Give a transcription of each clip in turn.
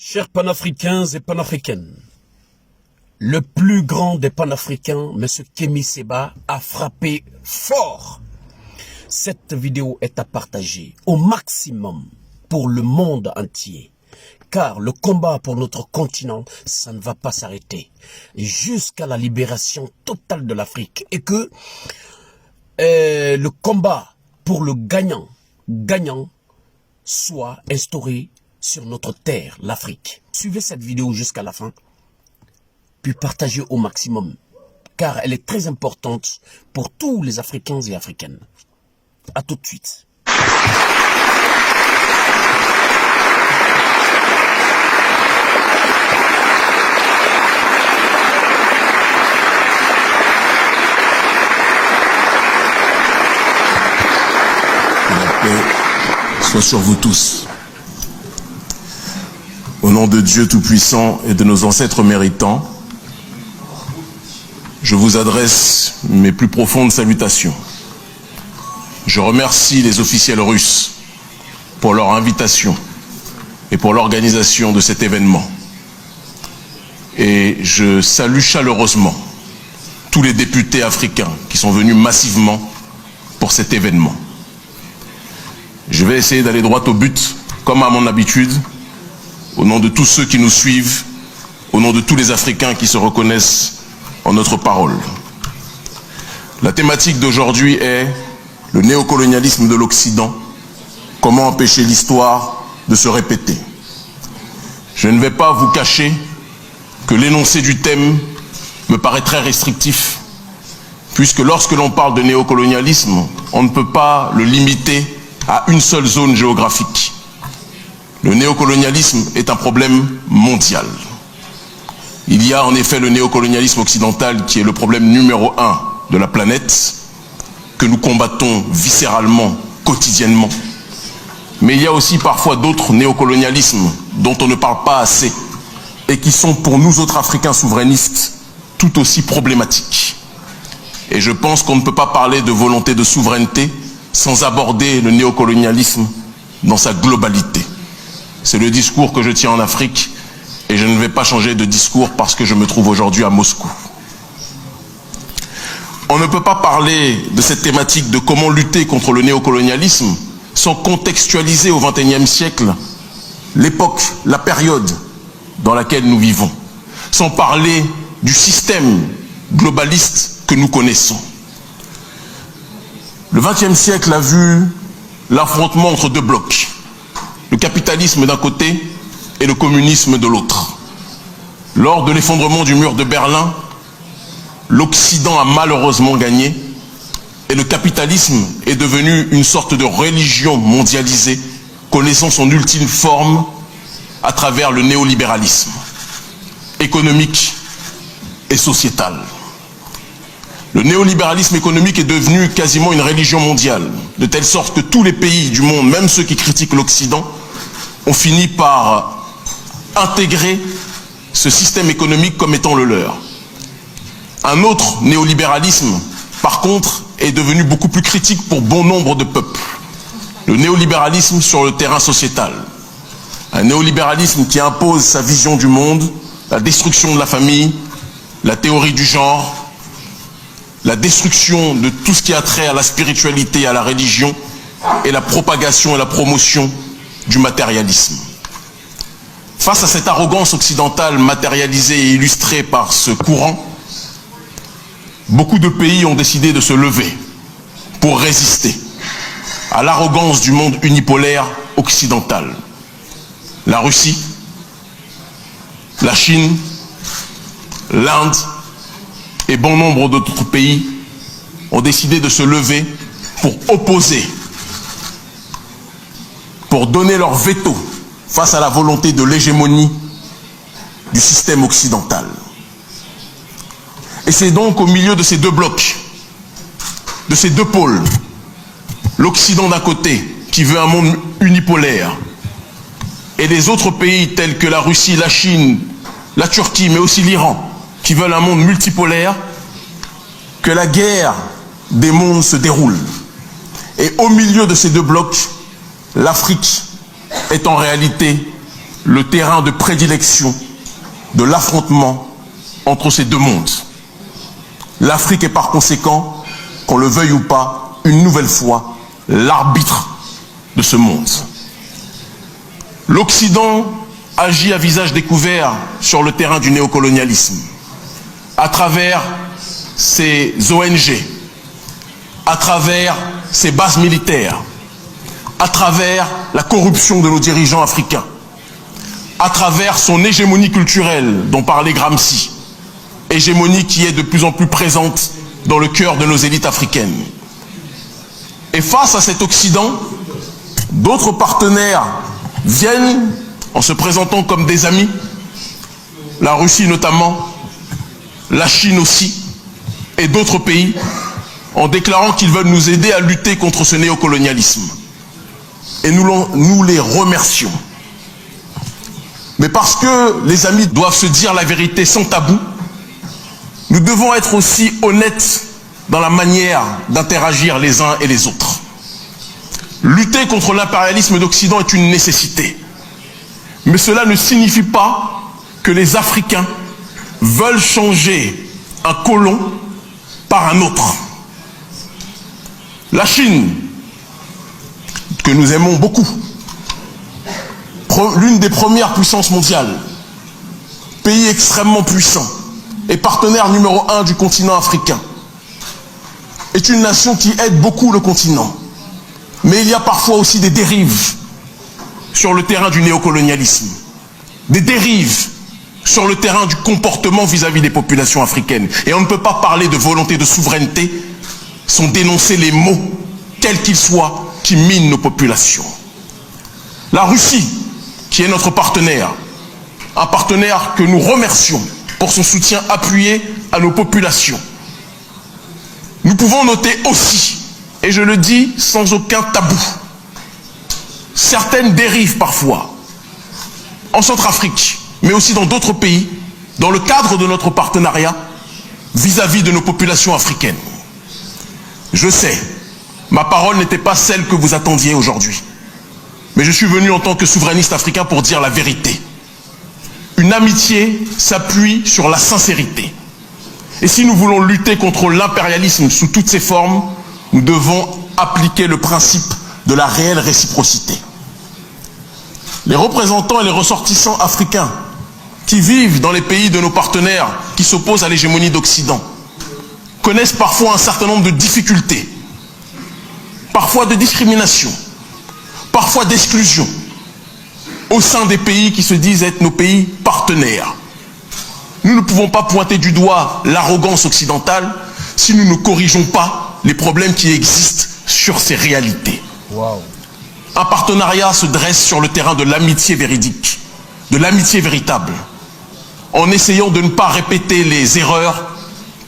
Chers panafricains et panafricaines, le plus grand des panafricains, M. Kémy Séba, a frappé fort. Cette vidéo est à partager au maximum pour le monde entier. Car le combat pour notre continent, ça ne va pas s'arrêter jusqu'à la libération totale de l'Afrique. Et que le combat pour le gagnant soit instauré sur notre terre, l'Afrique. Suivez cette vidéo jusqu'à la fin, puis partagez au maximum, car elle est très importante pour tous les Africains et Africaines. A tout de suite. La paix soit sur vous tous. Au nom de Dieu Tout-Puissant et de nos ancêtres méritants, je vous adresse mes plus profondes salutations. Je remercie les officiels russes pour leur invitation et pour l'organisation de cet événement. Et je salue chaleureusement tous les députés africains qui sont venus massivement pour cet événement. Je vais essayer d'aller droit au but, comme à mon habitude, au nom de tous ceux qui nous suivent, au nom de tous les Africains qui se reconnaissent en notre parole. La thématique d'aujourd'hui est le néocolonialisme de l'Occident, comment empêcher l'histoire de se répéter. Je ne vais pas vous cacher que l'énoncé du thème me paraît très restrictif, puisque lorsque l'on parle de néocolonialisme, on ne peut pas le limiter à une seule zone géographique. Le néocolonialisme est un problème mondial. Il y a en effet le néocolonialisme occidental qui est le problème numéro 1 de la planète, que nous combattons viscéralement, quotidiennement. Mais il y a aussi parfois d'autres néocolonialismes dont on ne parle pas assez et qui sont pour nous autres Africains souverainistes tout aussi problématiques. Et je pense qu'on ne peut pas parler de volonté de souveraineté sans aborder le néocolonialisme dans sa globalité. C'est le discours que je tiens en Afrique et je ne vais pas changer de discours parce que je me trouve aujourd'hui à Moscou. On ne peut pas parler de cette thématique de comment lutter contre le néocolonialisme sans contextualiser au XXIe siècle l'époque, la période dans laquelle nous vivons, sans parler du système globaliste que nous connaissons. Le XXe siècle a vu l'affrontement entre deux blocs. Le capitalisme d'un côté et le communisme de l'autre. Lors de l'effondrement du mur de Berlin, l'Occident a malheureusement gagné et le capitalisme est devenu une sorte de religion mondialisée, connaissant son ultime forme à travers le néolibéralisme économique et sociétal. Le néolibéralisme économique est devenu quasiment une religion mondiale, de telle sorte que tous les pays du monde, même ceux qui critiquent l'Occident, ont fini par intégrer ce système économique comme étant le leur. Un autre néolibéralisme, par contre, est devenu beaucoup plus critique pour bon nombre de peuples. Le néolibéralisme sur le terrain sociétal. Un néolibéralisme qui impose sa vision du monde, la destruction de la famille, la théorie du genre, la destruction de tout ce qui a trait à la spiritualité et à la religion, et la propagation et la promotion du matérialisme. Face à cette arrogance occidentale matérialisée et illustrée par ce courant, beaucoup de pays ont décidé de se lever pour résister à l'arrogance du monde unipolaire occidental. La Russie, la Chine, l'Inde et bon nombre d'autres pays ont décidé de se lever pour opposer, pour donner leur veto face à la volonté de l'hégémonie du système occidental. Et c'est donc au milieu de ces deux blocs, de ces deux pôles, l'Occident d'un côté, qui veut un monde unipolaire, et les autres pays tels que la Russie, la Chine, la Turquie, mais aussi l'Iran, qui veulent un monde multipolaire, que la guerre des mondes se déroule. Et au milieu de ces deux blocs, l'Afrique est en réalité le terrain de prédilection de l'affrontement entre ces deux mondes. L'Afrique est par conséquent, qu'on le veuille ou pas, une nouvelle fois, l'arbitre de ce monde. L'Occident agit à visage découvert sur le terrain du néocolonialisme, à travers ses ONG, à travers ses bases militaires, à travers la corruption de nos dirigeants africains, à travers son hégémonie culturelle dont parlait Gramsci, hégémonie qui est de plus en plus présente dans le cœur de nos élites africaines. Et face à cet Occident, d'autres partenaires viennent en se présentant comme des amis, la Russie notamment, la Chine aussi, et d'autres pays, en déclarant qu'ils veulent nous aider à lutter contre ce néocolonialisme. Et nous les remercions. Mais parce que les amis doivent se dire la vérité sans tabou, nous devons être aussi honnêtes dans la manière d'interagir les uns et les autres. Lutter contre l'impérialisme d'Occident est une nécessité. Mais cela ne signifie pas que les Africains veulent changer un colon par un autre. La Chine, que nous aimons beaucoup, l'une des premières puissances mondiales, pays extrêmement puissant et partenaire numéro 1 du continent africain, est une nation qui aide beaucoup le continent. Mais il y a parfois aussi des dérives sur le terrain du néocolonialisme, des dérives sur le terrain du comportement vis-à-vis des populations africaines. Et on ne peut pas parler de volonté de souveraineté sans dénoncer les maux, quels qu'ils soient, qui minent nos populations. La Russie, qui est notre partenaire, un partenaire que nous remercions pour son soutien appuyé à nos populations. Nous pouvons noter aussi, et je le dis sans aucun tabou, certaines dérives parfois, en Centrafrique, mais aussi dans d'autres pays, dans le cadre de notre partenariat vis-à-vis de nos populations africaines. Je sais, ma parole n'était pas celle que vous attendiez aujourd'hui, mais je suis venu en tant que souverainiste africain pour dire la vérité. Une amitié s'appuie sur la sincérité. Et si nous voulons lutter contre l'impérialisme sous toutes ses formes, nous devons appliquer le principe de la réelle réciprocité. Les représentants et les ressortissants africains qui vivent dans les pays de nos partenaires qui s'opposent à l'hégémonie d'Occident connaissent parfois un certain nombre de difficultés, parfois de discrimination, parfois d'exclusion, au sein des pays qui se disent être nos pays partenaires. Nous ne pouvons pas pointer du doigt l'arrogance occidentale si nous ne corrigeons pas les problèmes qui existent sur ces réalités. Wow. Un partenariat se dresse sur le terrain de l'amitié véridique, de l'amitié véritable, en essayant de ne pas répéter les erreurs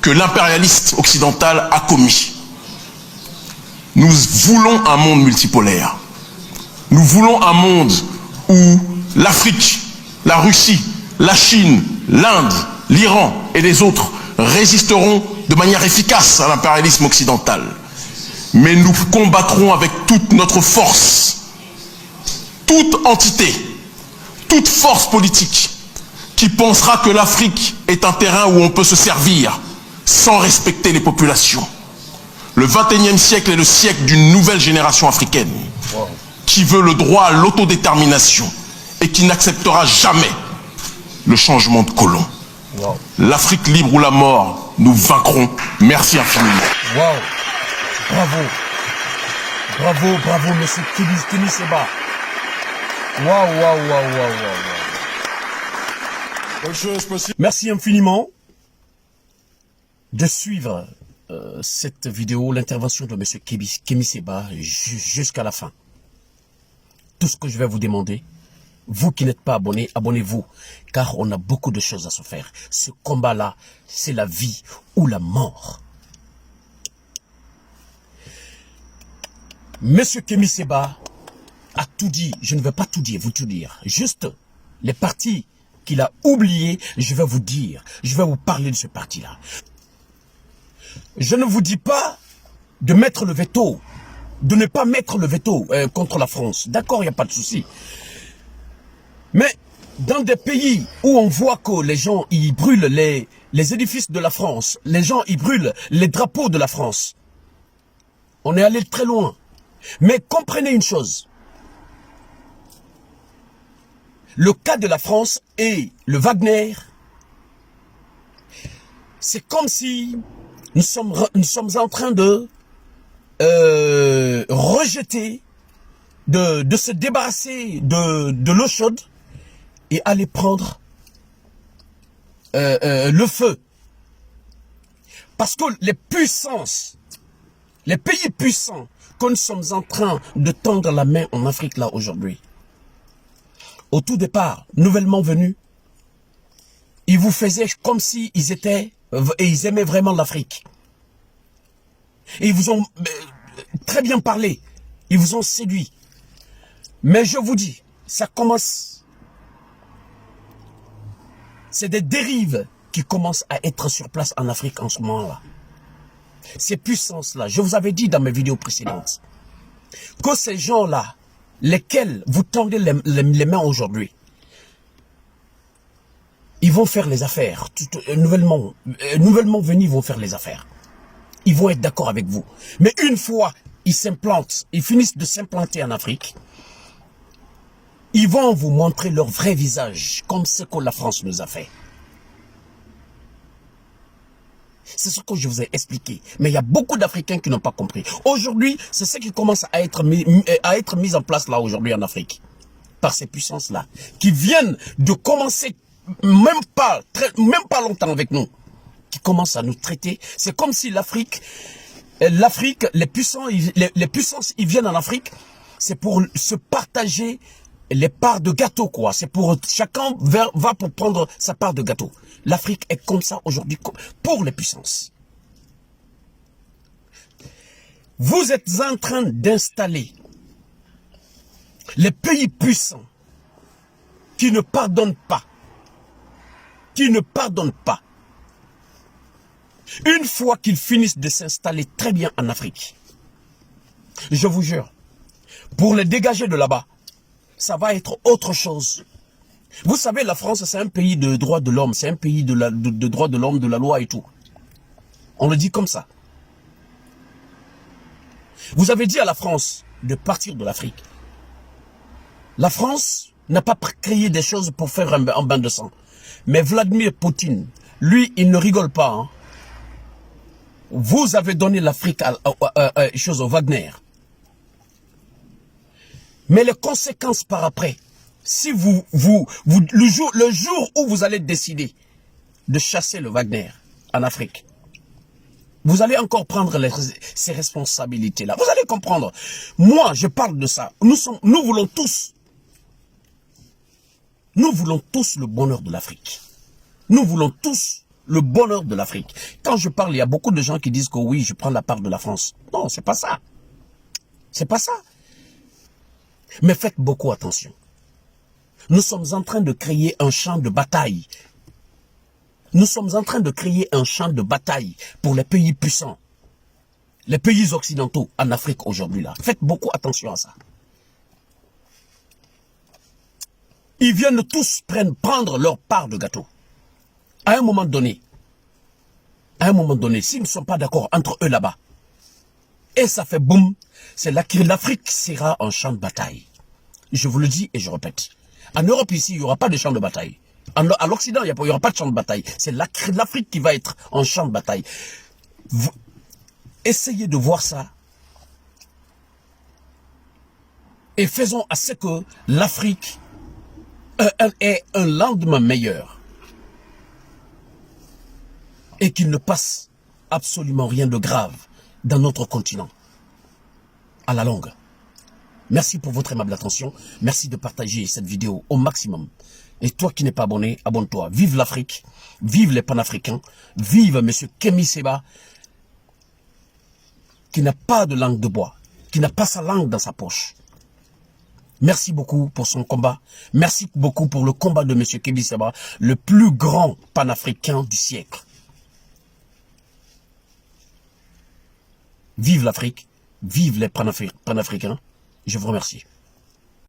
que l'impérialiste occidental a commis. Nous voulons un monde multipolaire. Nous voulons un monde où l'Afrique, la Russie, la Chine, l'Inde, l'Iran et les autres résisteront de manière efficace à l'impérialisme occidental. Mais nous combattrons avec toute notre force, toute entité, toute force politique qui pensera que l'Afrique est un terrain où on peut se servir sans respecter les populations. Le XXIe siècle est le siècle d'une nouvelle génération africaine qui veut le droit à l'autodétermination et qui n'acceptera jamais le changement de colon. Wow. L'Afrique libre ou la mort, nous vaincrons. Merci infiniment. Wow. Bravo. Bravo, bravo, monsieur Kémy Séba. Wow, wow, wow, wow, wow. Merci infiniment de suivre cette vidéo, l'intervention de monsieur Kémy Séba jusqu'à la fin. Tout ce que je vais vous demander, vous qui n'êtes pas abonnés, abonnez-vous, car on a beaucoup de choses à se faire. Ce combat-là, c'est la vie ou la mort. Monsieur Kémy Séba a tout dit. Je ne vais pas tout dire, vous tout dire. Juste les parties qu'il a oubliées, je vais vous dire. Je vais vous parler de ce parti-là. Je ne vous dis pas de mettre le veto, de ne pas mettre le veto contre la France. D'accord, il n'y a pas de souci. Mais dans des pays où on voit que les gens ils brûlent les édifices de la France, les gens ils brûlent les drapeaux de la France, on est allé très loin. Mais comprenez une chose. Le cas de la France et le Wagner, c'est comme si nous sommes en train de rejeter, de se débarrasser de l'eau chaude et aller prendre le feu. Parce que les puissances, les pays puissants que nous sommes en train de tendre la main en Afrique là aujourd'hui, au tout départ, nouvellement venus, ils vous faisaient comme si ils aimaient vraiment l'Afrique. Et ils vous ont très bien parlé, ils vous ont séduit. Mais je vous dis, ça commence, c'est des dérives qui commencent à être sur place en Afrique en ce moment-là. Ces puissances-là, je vous avais dit dans mes vidéos précédentes, que ces gens-là, lesquels vous tendez les mains aujourd'hui, ils vont faire les affaires, nouvellement venus, ils vont faire les affaires. Ils vont être d'accord avec vous. Mais une fois ils s'implantent, ils finissent de s'implanter en Afrique, ils vont vous montrer leur vrai visage, comme ce que la France nous a fait. C'est ce que je vous ai expliqué. Mais il y a beaucoup d'Africains qui n'ont pas compris. Aujourd'hui, c'est ce qui commence à être mis en place là aujourd'hui en Afrique. Par ces puissances-là. Qui viennent de commencer, même pas longtemps avec nous. Qui commencent à nous traiter. C'est comme si l'Afrique, les puissances, ils viennent en Afrique. C'est pour se partager les parts de gâteau, quoi. C'est pour chacun va pour prendre sa part de gâteau. L'Afrique est comme ça aujourd'hui pour les puissances. Vous êtes en train d'installer les pays puissants qui ne pardonnent pas. Qui ne pardonnent pas. Une fois qu'ils finissent de s'installer très bien en Afrique, je vous jure, pour les dégager de là-bas, ça va être autre chose. Vous savez, la France, c'est un pays de droits de l'homme, c'est un pays de droits de l'homme, de la loi et tout. On le dit comme ça. Vous avez dit à la France de partir de l'Afrique. La France n'a pas créé des choses pour faire un bain de sang. Mais Vladimir Poutine, lui, il ne rigole pas. Hein. Vous avez donné l'Afrique au Wagner. Mais les conséquences par après, si le jour où vous allez décider de chasser le Wagner en Afrique, vous allez encore prendre ces responsabilités-là. Vous allez comprendre. Moi, je parle de ça. Nous voulons tous le bonheur de l'Afrique. Nous voulons tous le bonheur de l'Afrique. Quand je parle, il y a beaucoup de gens qui disent que oui, je prends la part de la France. Non, c'est pas ça. C'est pas ça. Mais faites beaucoup attention. Nous sommes en train de créer un champ de bataille. Nous sommes en train de créer un champ de bataille pour les pays puissants. Les pays occidentaux en Afrique aujourd'hui là. Faites beaucoup attention à ça. Ils viennent tous prendre leur part de gâteau. À un moment donné, s'ils ne sont pas d'accord entre eux là-bas, et ça fait boum, c'est là que l'Afrique sera un champ de bataille. Je vous le dis et je répète. En Europe ici, il n'y aura pas de champ de bataille. À l'Occident, il n'y aura pas de champ de bataille. C'est l'Afrique qui va être un champ de bataille. Essayez de voir ça. Et faisons à ce que l'Afrique ait un lendemain meilleur. Et qu'il ne passe absolument rien de grave dans notre continent. À la longue. Merci pour votre aimable attention. Merci de partager cette vidéo au maximum. Et toi qui n'es pas abonné, abonne-toi. Vive l'Afrique, vive les panafricains, vive M. Kémy Séba, qui n'a pas de langue de bois, qui n'a pas sa langue dans sa poche. Merci beaucoup pour son combat. Merci beaucoup pour le combat de M. Kémy Séba, le plus grand panafricain du siècle. Vive l'Afrique, vive les panafricains. Je vous remercie.